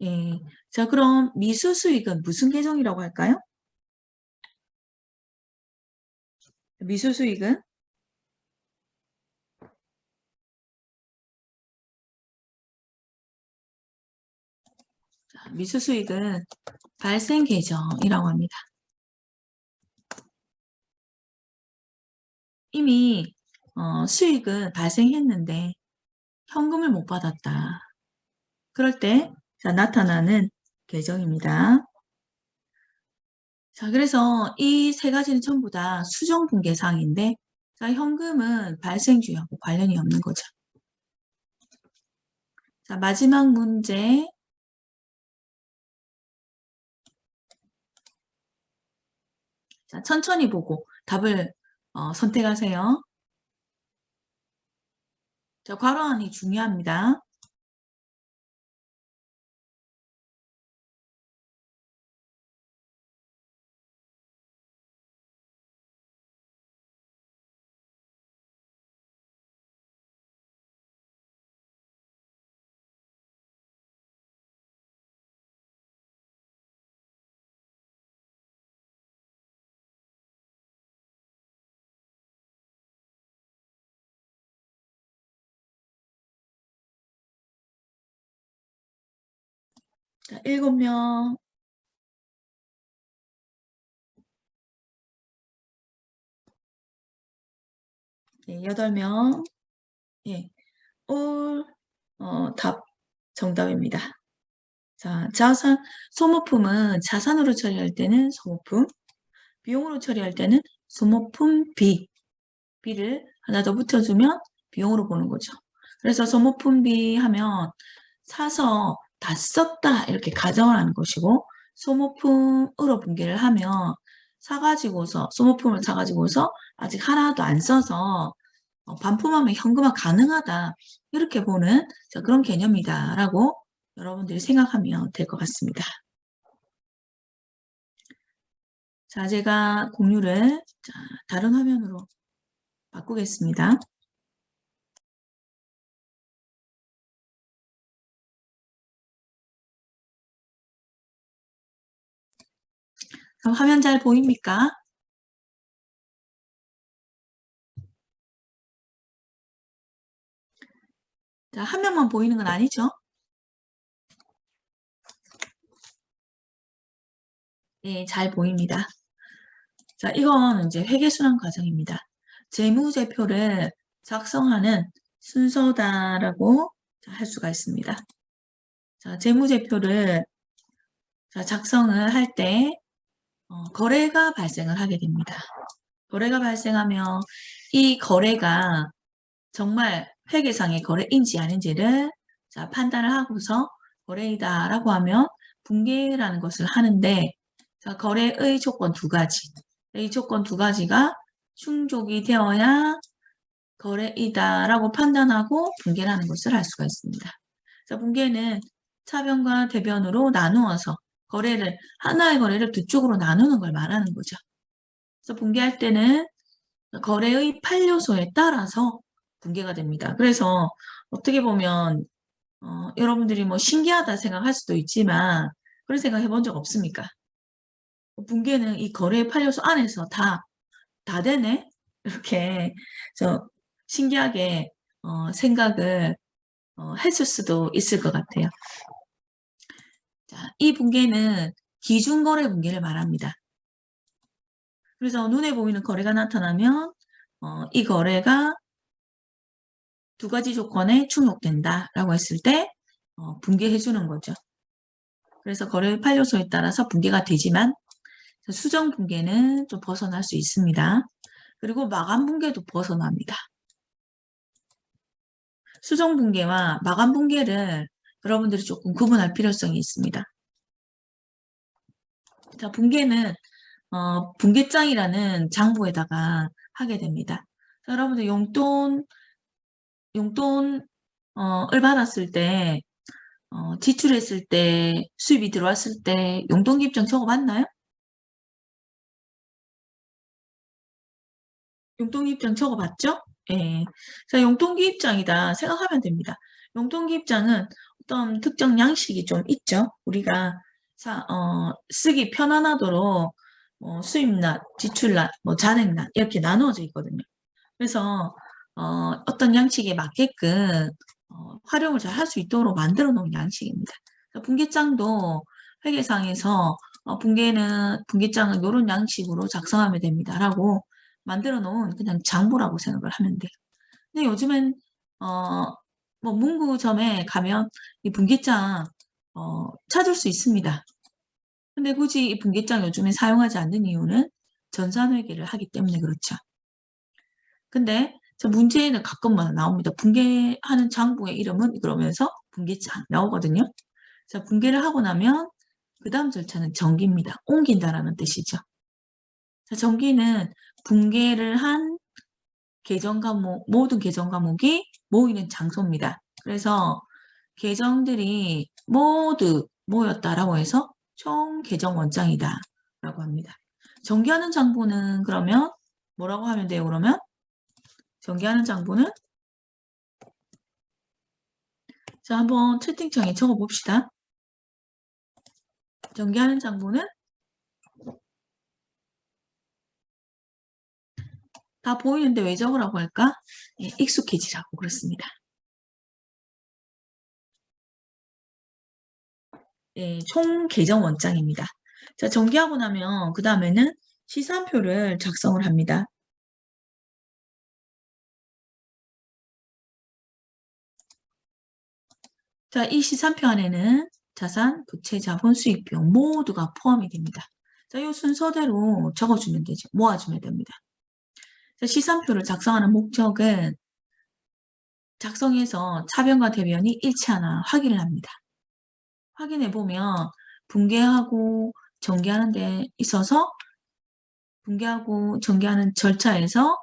예. 자, 그럼 미수수익은 무슨 계정이라고 할까요? 미수수익은? 미수수익은 발생 계정이라고 합니다. 이미 수익은 발생했는데 현금을 못 받았다. 그럴 때 나타나는 계정입니다. 자, 그래서 이 세 가지는 전부 다 수정분계사항인데 자, 현금은 발생주하고 관련이 없는 거죠. 자, 마지막 문제. 자, 천천히 보고 답을 선택하세요. 자, 괄호안이 중요합니다. 자, 7명. 네, 8명. 예, 올, 답 정답입니다. 자, 소모품은 자산으로 처리할 때는 소모품, 비용으로 처리할 때는 소모품 B. B를 하나 더 붙여주면 비용으로 보는 거죠. 그래서 소모품 B 하면 사서 다 썼다 이렇게 가정을 하는 것이고 소모품으로 분계를 하면 소모품을 사가지고서 아직 하나도 안 써서 반품하면 현금화 가능하다 이렇게 보는 그런 개념이다라고 여러분들이 생각하면 될 것 같습니다. 자, 제가 공유를 다른 화면으로 바꾸겠습니다. 그럼 화면 잘 보입니까? 자, 한 명만 보이는 건 아니죠? 네, 잘 보입니다. 자, 이건 이제 회계순환 과정입니다. 재무제표를 작성하는 순서다라고 할 수가 있습니다. 자, 재무제표를 작성을 할 때 거래가 발생을 하게 됩니다. 거래가 발생하면 이 거래가 정말 회계상의 거래인지 아닌지를 판단을 하고서 거래이다라고 하면 분계라는 것을 하는데 거래의 조건 두 가지. 이 조건 두 가지가 충족이 되어야 거래이다라고 판단하고 분계라는 것을 할 수가 있습니다. 분계는 차변과 대변으로 나누어서 하나의 거래를 두 쪽으로 나누는 걸 말하는 거죠. 그래서 분계할 때는 거래의 8요소에 따라서 분계가 됩니다. 그래서 어떻게 보면 여러분들이 뭐 신기하다 생각할 수도 있지만 그런 생각 해본 적 없습니까? 분계는 이 거래의 8요소 안에서 다 되네? 이렇게 신기하게 생각을 했을 수도 있을 것 같아요. 자, 이 분계는 기준거래 분계를 말합니다. 그래서 눈에 보이는 거래가 나타나면 이 거래가 두 가지 조건에 충족된다라고 했을 때 분계해 주는 거죠. 그래서 거래 8요소에 따라서 분계가 되지만 수정 분계는 좀 벗어날 수 있습니다. 그리고 마감 분계도 벗어납니다. 수정 분계와 마감 분계를 여러분들이 조금 구분할 필요성이 있습니다. 자, 분계는 분계장이라는 장부에다가 하게 됩니다. 자, 여러분들 용돈을 받았을 때 지출했을 때 수입이 들어왔을 때 용돈기입장 적어봤나요? 용돈기입장 적어봤죠? 예. 자, 용돈기입장이다 생각하면 됩니다. 용돈기입장은 어떤 특정 양식이 좀 있죠. 우리가 쓰기 편안하도록 수입란, 지출란, 잔액란 이렇게 나누어져 있거든요. 그래서 어떤 양식에 맞게끔 활용을 잘 할 수 있도록 만들어 놓은 양식입니다. 분기장도 회계상에서 분기장은 이런 양식으로 작성하면 됩니다라고 만들어 놓은 그냥 장부라고 생각을 하면 돼요. 근데 요즘엔 문구점에 가면 이 분기장 찾을 수 있습니다. 근데 굳이 이 분기장 요즘에 사용하지 않는 이유는 전산회계를 하기 때문에 그렇죠. 근데 저 문제에는 가끔만 나옵니다. 분계하는 장부의 이름은 그러면서 분기장 나오거든요. 자, 분계를 하고 나면 그 다음 절차는 정기입니다. 옮긴다라는 뜻이죠. 자, 정기는 분계를 한 계정 과목, 모든 계정 과목이 모이는 장소입니다. 그래서 계정들이 모두 모였다라고 해서 총 계정 원장이다 라고 합니다. 정기하는 장부는 그러면 뭐라고 하면 돼요? 그러면 정기하는 장부는 자, 한번 채팅창에 적어봅시다. 정기하는 장부는 다 보이는데 왜 적으라고 할까? 예, 익숙해지라고 그렇습니다. 예, 총 계정 원장입니다. 자, 정기하고 나면 그 다음에는 시산표를 작성을 합니다. 자, 이 시산표 안에는 자산, 부채, 자본, 수익 비용 모두가 포함이 됩니다. 자, 이 순서대로 적어주면 되죠. 모아주면 됩니다. 자, 시산표를 작성하는 목적은 작성해서 차변과 대변이 일치하나 확인을 합니다. 확인해 보면 분계하고 정기하는 데 있어서 분계하고 정기하는 절차에서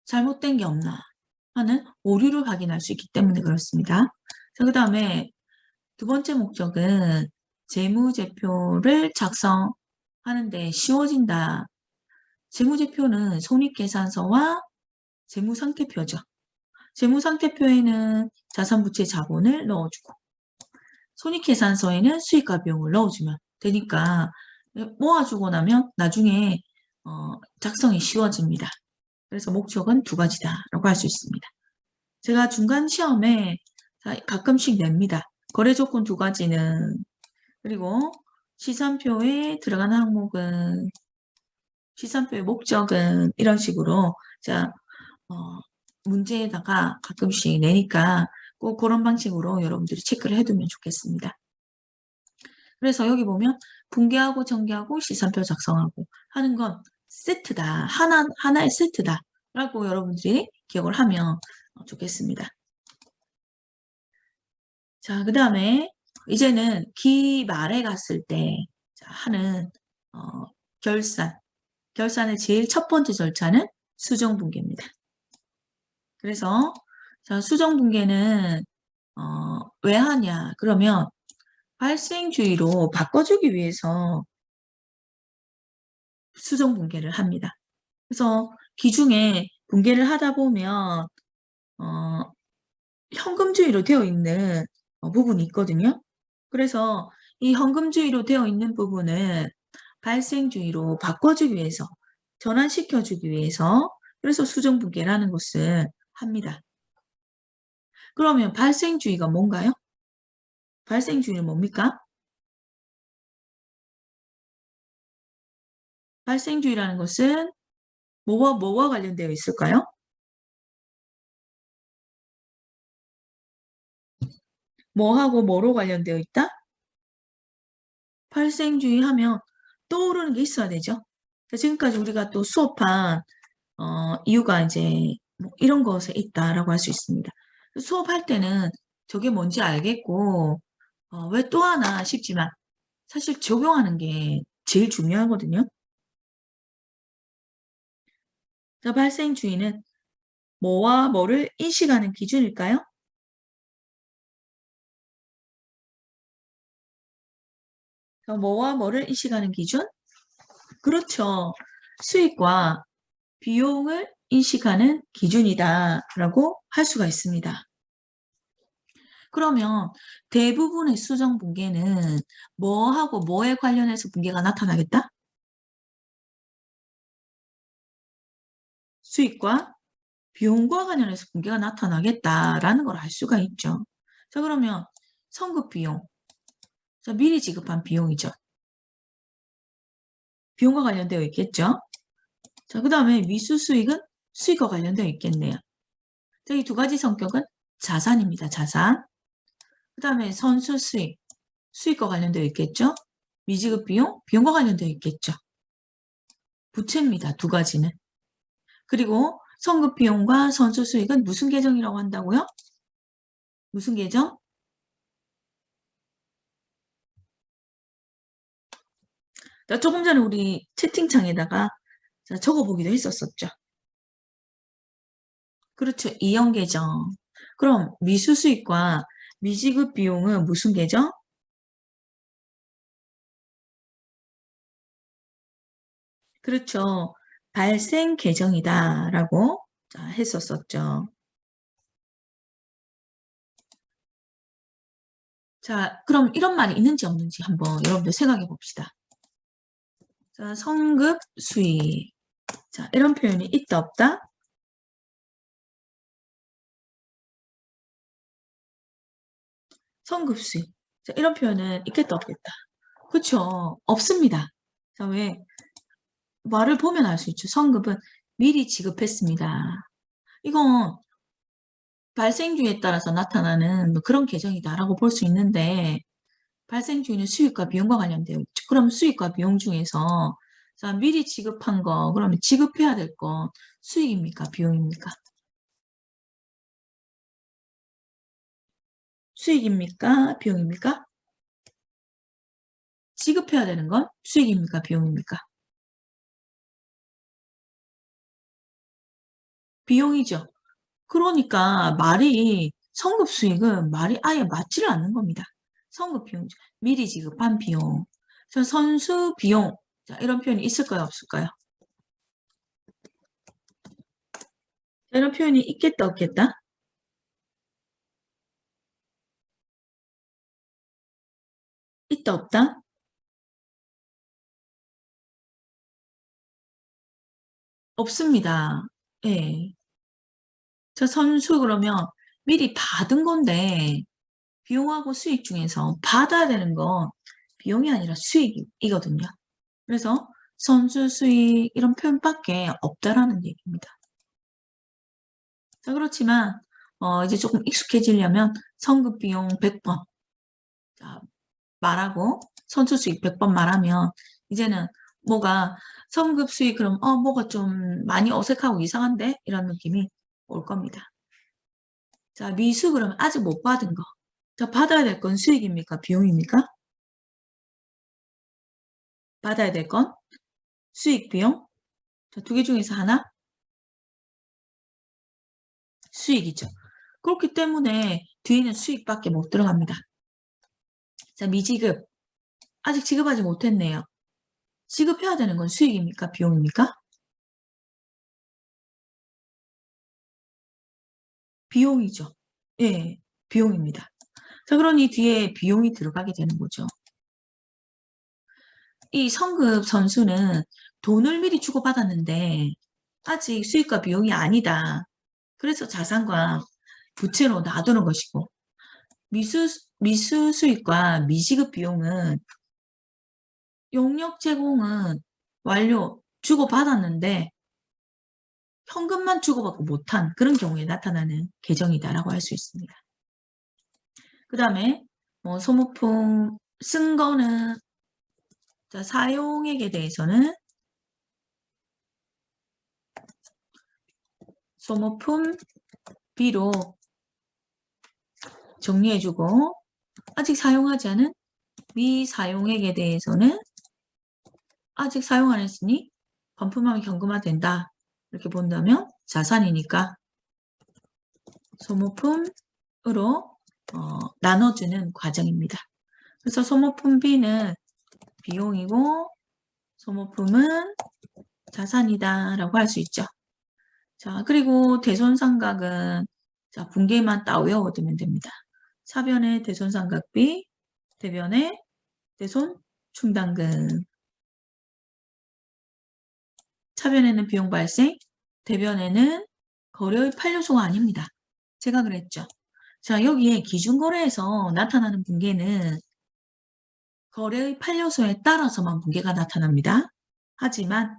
잘못된 게 없나 하는 오류를 확인할 수 있기 때문에 그렇습니다. 자, 그 다음에 두 번째 목적은 재무제표를 작성하는데 쉬워진다. 재무제표는 손익계산서와 재무상태표죠. 재무상태표에는 자산, 부채, 자본을 넣어주고 손익계산서에는 수익과 비용을 넣어주면 되니까 모아주고 나면 나중에 작성이 쉬워집니다. 그래서 목적은 두 가지다라고 할 수 있습니다. 제가 중간 시험에 가끔씩 냅니다. 거래 조건 두 가지는 그리고 시산표에 들어가는 항목은 시산표의 목적은 이런 식으로 자 문제에다가 가끔씩 내니까 꼭 그런 방식으로 여러분들이 체크를 해두면 좋겠습니다. 그래서 여기 보면 분계하고 정기하고 시산표 작성하고 하는 건 세트다. 하나의 세트다. 라고 여러분들이 기억을 하면 좋겠습니다. 자, 그 다음에 이제는 기말에 갔을 때 하는 결산의 제일 첫 번째 절차는 수정분계입니다. 그래서 자, 수정분계는 왜 하냐? 그러면 발생주의로 바꿔주기 위해서 수정분계를 합니다. 그래서 기중에 분계를 하다 보면 현금주의로 되어 있는 부분이 있거든요. 그래서 이 현금주의로 되어 있는 부분을 발생주의로 바꿔주기 위해서 전환시켜주기 위해서 그래서 수정분계라는 것을 합니다. 그러면 발생주의가 뭔가요? 발생주의는 뭡니까? 발생주의라는 것은 뭐와 관련되어 있을까요? 뭐하고 뭐로 관련되어 있다? 발생주의 하면 떠오르는 게 있어야 되죠. 지금까지 우리가 또 수업한 이유가 이제 뭐 이런 것에 있다라고 할 수 있습니다. 수업할 때는 저게 뭔지 알겠고 왜 또 하나 싶지만 사실 적용하는 게 제일 중요하거든요. 발생주의는 뭐와 뭐를 인식하는 기준일까요? 뭐와 뭐를 인식하는 기준? 그렇죠. 수익과 비용을 인식하는 기준이다라고 할 수가 있습니다. 그러면 대부분의 수정 붕괴는 뭐하고 뭐에 관련해서 붕괴가 나타나겠다? 수익과 비용과 관련해서 붕괴가 나타나겠다라는 걸 알 수가 있죠. 자, 그러면 선급 비용. 자, 미리 지급한 비용이죠. 비용과 관련되어 있겠죠. 자, 그 다음에 미수 수익은 수익과 관련되어 있겠네요. 자, 이 두 가지 성격은 자산입니다. 자산. 그 다음에 선수 수익. 수익과 관련되어 있겠죠. 미지급 비용, 비용과 관련되어 있겠죠. 부채입니다. 두 가지는. 그리고 선급 비용과 선수 수익은 무슨 계정이라고 한다고요? 무슨 계정? 조금 전에 우리 채팅창에다가 적어보기도 했었었죠. 그렇죠. 이형 계정. 그럼 미수 수익과 미지급 비용은 무슨 계정? 그렇죠. 발생 계정이다라고 했었었죠. 자, 그럼 이런 말이 있는지 없는지 한번 여러분들 생각해 봅시다. 자, 성급 수익. 자, 이런 표현이 있다 없다? 성급 수익. 자, 이런 표현은 있겠다 없겠다? 그렇죠. 없습니다. 자, 왜? 말을 보면 알 수 있죠. 성급은 미리 지급했습니다. 이건 발생주에 따라서 나타나는 뭐 그런 계정이다라고 볼 수 있는데 발생주는 수익과 비용과 관련되어 있죠. 그럼 수익과 비용 중에서 자, 미리 지급한 거 그러면 지급해야 될 건 수익입니까? 비용입니까? 수익입니까? 비용입니까? 지급해야 되는 건 수익입니까? 비용입니까? 비용이죠. 그러니까 말이 성급 수익은 말이 아예 맞지를 않는 겁니다. 성급 비용, 미리 지급한 비용. 저 선수 비용. 자, 이런 표현이 있을까요? 없을까요? 이런 표현이 있겠다, 없겠다? 있다, 없다? 없습니다. 예. 저 선수 그러면 미리 받은 건데 비용하고 수익 중에서 받아야 되는 건 비용이 아니라 수익이거든요. 그래서 선수 수익 이런 표현밖에 없다라는 얘기입니다. 자, 그렇지만 이제 조금 익숙해지려면 성급 비용 100번 자, 말하고 선수 수익 100번 말하면 이제는 뭐가 성급 수익 그럼 뭐가 좀 많이 어색하고 이상한데 이런 느낌이 올 겁니다. 자, 미수 그러면 아직 못 받은 거. 자, 받아야 될 건 수익입니까? 비용입니까? 받아야 될 건 수익, 비용. 자, 두 개 중에서 하나? 수익이죠. 그렇기 때문에 뒤에는 수익밖에 못 들어갑니다. 자, 미지급. 아직 지급하지 못했네요. 지급해야 되는 건 수익입니까? 비용입니까? 비용이죠. 예, 비용입니다. 자, 그러니 뒤에 비용이 들어가게 되는 거죠. 이 성급 선수는 돈을 미리 주고받았는데 아직 수익과 비용이 아니다. 그래서 자산과 부채로 놔두는 것이고 미수 수익과 미지급 비용은 용역 제공은 완료 주고받았는데 현금만 주고받고 못한 그런 경우에 나타나는 계정이다라고 할 수 있습니다. 그 다음에 소모품 쓴 거는 자, 사용액에 대해서는 소모품 B로 정리해주고 아직 사용하지 않은 미사용액에 대해서는 아직 사용 안 했으니 반품하면 현금화된다. 이렇게 본다면 자산이니까 소모품으로 나눠주는 과정입니다. 그래서 소모품 B는 비용이고 소모품은 자산이다라고 할 수 있죠. 자, 그리고 대손상각은 자, 분계만 딱 외워두면 됩니다. 차변의 대손상각비, 대변의 대손충당금. 차변에는 비용 발생, 대변에는 거래의 판료소가 아닙니다. 제가 그랬죠. 자, 여기에 기준거래에서 나타나는 붕괴는 거래의 판료소에 따라서만 붕괴가 나타납니다. 하지만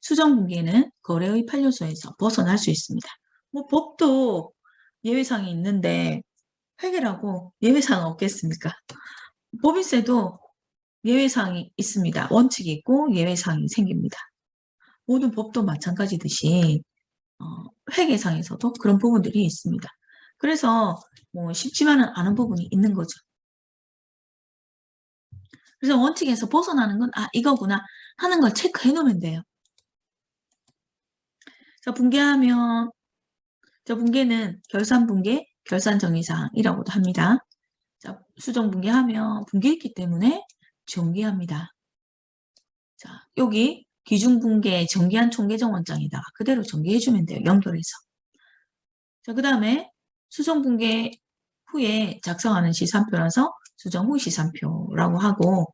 수정붕괴는 거래의 판료소에서 벗어날 수 있습니다. 뭐 법도 예외상이 있는데 회계라고 예외사항 없겠습니까? 법인세도 예외사항이 있습니다. 원칙이 있고 예외사항이 생깁니다. 모든 법도 마찬가지듯이 회계상에서도 그런 부분들이 있습니다. 그래서 뭐 쉽지만은 않은 부분이 있는 거죠. 그래서 원칙에서 벗어나는 건 이거구나 하는 걸 체크해 놓으면 돼요. 자, 붕괴하면 자, 붕괴는 결산붕괴, 결산정의사항이라고도 합니다. 자, 수정붕괴하면 붕괴했기 때문에 정기합니다. 자, 여기 기준붕괴 정기한 총계정원장에다가 그대로 정기해주면 돼요. 연결해서. 자, 그 다음에 수정붕괴 후에 작성하는 시산표라서 수정 후 시산표라고 하고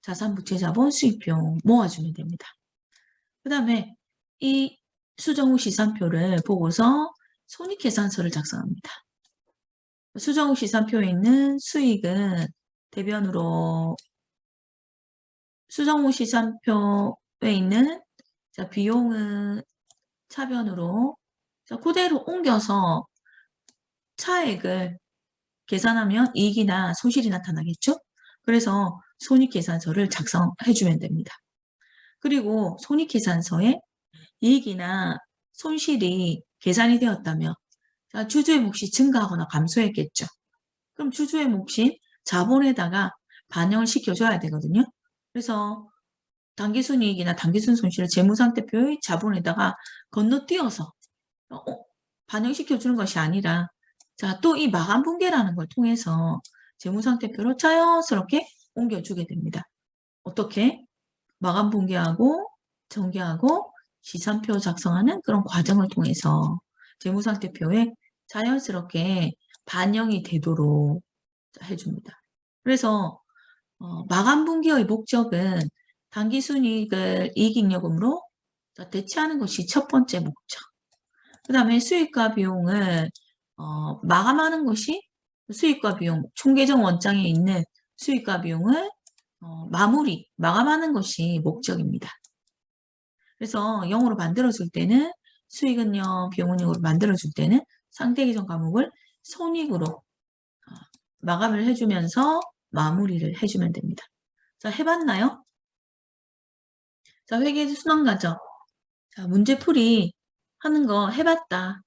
자산부채자본 수익비용 모아주면 됩니다. 그 다음에 이 수정 후 시산표를 보고서 손익계산서를 작성합니다. 수정 후 시산표에 있는 수익은 대변으로 수정 후 시산표에 있는 자, 비용은 차변으로 자, 그대로 옮겨서 차액을 계산하면 이익이나 손실이 나타나겠죠? 그래서 손익계산서를 작성해주면 됩니다. 그리고 손익계산서에 이익이나 손실이 계산이 되었다면 자, 주주의 몫이 증가하거나 감소했겠죠. 그럼 주주의 몫이 자본에다가 반영을 시켜줘야 되거든요. 그래서 당기순이익이나 당기순손실을 재무상태표의 자본에다가 건너뛰어서 반영시켜주는 것이 아니라 자, 또 이 마감분계라는 걸 통해서 재무상태표로 자연스럽게 옮겨주게 됩니다. 어떻게? 마감분계하고 정기하고 시산표 작성하는 그런 과정을 통해서 재무상태표에 자연스럽게 반영이 되도록 해줍니다. 그래서 마감분기의 목적은 당기순이익을 이익잉여금으로 대체하는 것이 첫 번째 목적. 그 다음에 수익과 비용을 마감하는 것이 수익과 비용, 총계정 원장에 있는 수익과 비용을 마감하는 것이 목적입니다. 그래서 0으로 만들어줄 때는 수익은요, 비용은 0으로 만들어줄 때는 상대계정 과목을 손익으로 마감을 해주면서 마무리를 해주면 됩니다. 자, 해봤나요? 자, 회계 순환 과정. 자, 문제풀이 하는 거 해봤다.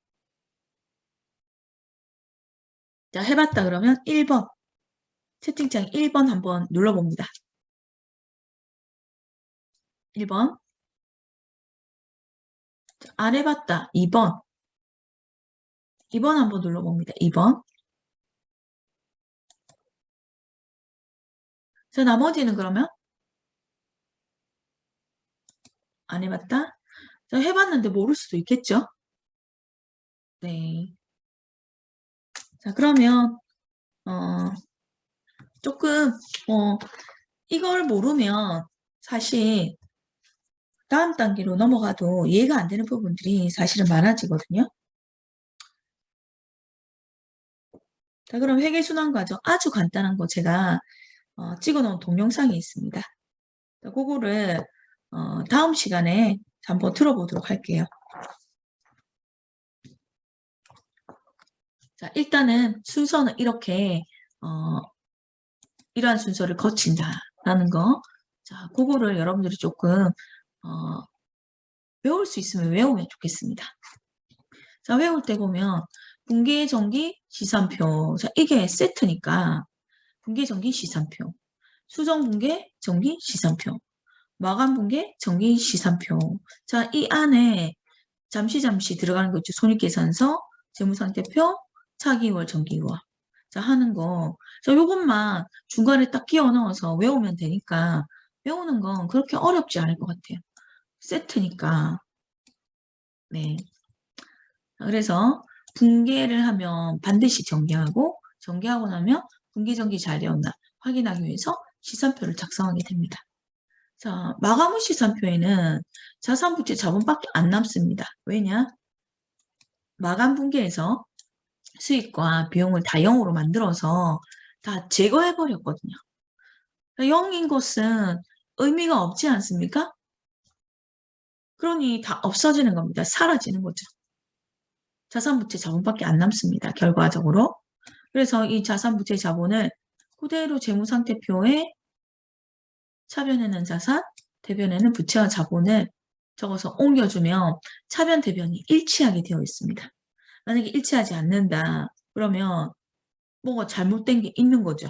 자, 해봤다 그러면 1번. 채팅창 1번 한번 눌러봅니다. 1번. 자, 안 해봤다. 2번. 2번 한번 눌러봅니다. 2번. 자, 나머지는 그러면 안 해봤다. 자, 해봤는데 모를 수도 있겠죠? 네. 자, 그러면 조금 이걸 모르면 사실 다음 단계로 넘어가도 이해가 안 되는 부분들이 사실은 많아지거든요. 자, 그럼 회계순환 과정 아주 간단한 거 제가 찍어놓은 동영상이 있습니다. 자, 그거를 다음 시간에 한번 들어보도록 할게요. 자, 일단은 순서는 이렇게 이러한 순서를 거친다라는 거. 자, 그거를 여러분들이 조금 외울 수 있으면 외우면 좋겠습니다. 자, 외울 때 보면 분기, 정기, 시산표. 자, 이게 세트니까 분기, 정기, 시산표. 수정 분기, 정기, 시산표. 마감 분기, 정기, 시산표. 자, 이 안에 잠시 들어가는 거 있죠. 손익계산서, 재무상태표, 차기월, 정기월. 자, 하는 거. 자, 요것만 중간에 딱 끼워 넣어서 외우면 되니까 외우는 건 그렇게 어렵지 않을 것 같아요. 세트니까. 네. 그래서 분계를 하면 반드시 정리하고 전개하고 나면 분기 전기 잘 되었나 확인하기 위해서 시산표를 작성하게 됩니다. 자, 마감 후 시산표에는 자산부채 자본밖에 안 남습니다. 왜냐? 마감 분기에서 수익과 비용을 다 0으로 만들어서 다 제거해버렸거든요. 0인 것은 의미가 없지 않습니까? 그러니 다 없어지는 겁니다. 사라지는 거죠. 자산부채 자본밖에 안 남습니다. 결과적으로. 그래서 이 자산부채 자본을 그대로 재무상태표에 차변에는 자산, 대변에는 부채와 자본을 적어서 옮겨주면 차변, 대변이 일치하게 되어 있습니다. 만약에 일치하지 않는다. 그러면 뭐가 잘못된 게 있는 거죠.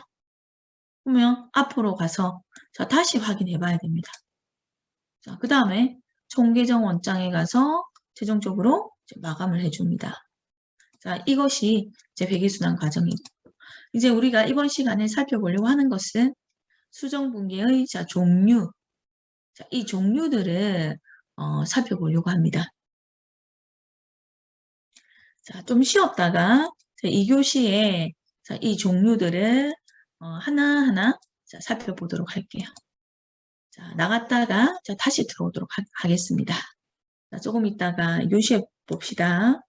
그러면 앞으로 가서 자, 다시 확인해 봐야 됩니다. 자, 그 다음에 총계정 원장에 가서 최종적으로 마감을 해줍니다. 자, 이것이 이제 회계순환 과정이고 이제 우리가 이번 시간에 살펴보려고 하는 것은 수정분기의 자, 종류. 자, 이 종류들을 살펴보려고 합니다. 자, 좀 쉬었다가 2교시에 이 종류들을 하나하나 살펴보도록 할게요. 자, 나갔다가 다시 들어오도록 하겠습니다. 자, 조금 있다가 2교시에 봅시다.